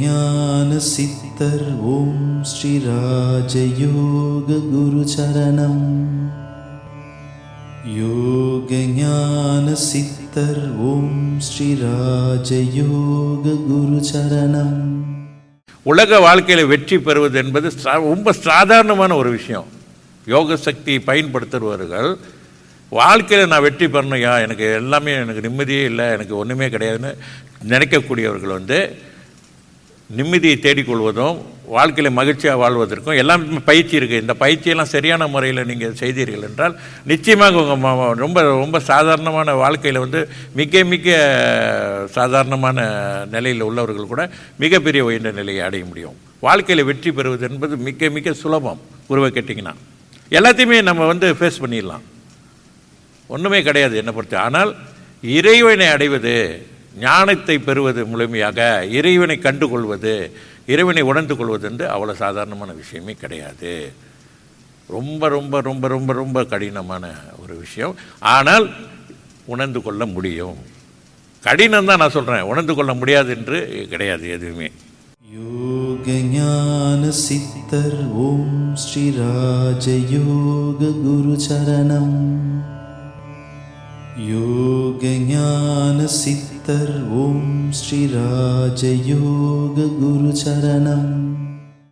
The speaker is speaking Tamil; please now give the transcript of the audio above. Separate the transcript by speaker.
Speaker 1: ஞான சித்தர் ஓம் ஸ்ரீ ராஜயோக குரு சரணம். யோக ஞான சித்தர் ஓம் ஸ்ரீ ராஜயோக குரு சரணம்.
Speaker 2: உலக வாழ்க்கையில் வெற்றி பெறுவது என்பது ரொம்ப சாதாரணமான ஒரு விஷயம். யோக சக்தியை பயன்படுத்துபவர்கள் வாழ்க்கையில் நான் வெற்றி பெறணும்யா, எனக்கு எல்லாமே, எனக்கு நிம்மதியே இல்லை, எனக்கு ஒன்றுமே கிடையாதுன்னு நினைக்கக்கூடியவர்கள் நிம்மதியை தேடிக்கொள்வதும் வாழ்க்கையில் மகிழ்ச்சியாக வாழ்வதற்கும் எல்லாமே பயிற்சி இருக்குது. இந்த பயிற்சியெல்லாம் சரியான முறையில் நீங்கள் செய்தீர்கள் என்றால் நிச்சயமாக உங்கள் ரொம்ப ரொம்ப சாதாரணமான வாழ்க்கையில் மிக மிக சாதாரணமான நிலையில் உள்ளவர்கள் கூட மிகப்பெரிய உயர்ந்த நிலையை அடைய முடியும். வாழ்க்கையில் வெற்றி பெறுவது என்பது மிக மிக சுலபம். குருவை கேட்டிங்கன்னா எல்லாத்தையுமே நம்ம ஃபேஸ் பண்ணிடலாம், ஒன்றுமே கிடையாது என்னை பொறுத்து. ஆனால் இறைவனை அடைவது, ஞானத்தை பெறுவது, முழுமையாக இறைவனை கண்டுகொள்வது, இறைவனை உணர்ந்து கொள்வது அவ்வளோ சாதாரணமான விஷயமே கிடையாது. ரொம்ப ரொம்ப ரொம்ப ரொம்ப ரொம்ப கடினமான ஒரு விஷயம். ஆனால் உணர்ந்து கொள்ள முடியும். கடினம் தான் நான் சொல்கிறேன், உணர்ந்து கொள்ள முடியாது என்று கிடையாது எதுவுமே.
Speaker 1: யோக ஞான சித்தர் ஓம் ஸ்ரீ ராஜயோக குரு சரணம். யோக ஞான சித்தர் ஓம் ஸ்ரீ ராஜயோக குரு சரணம்.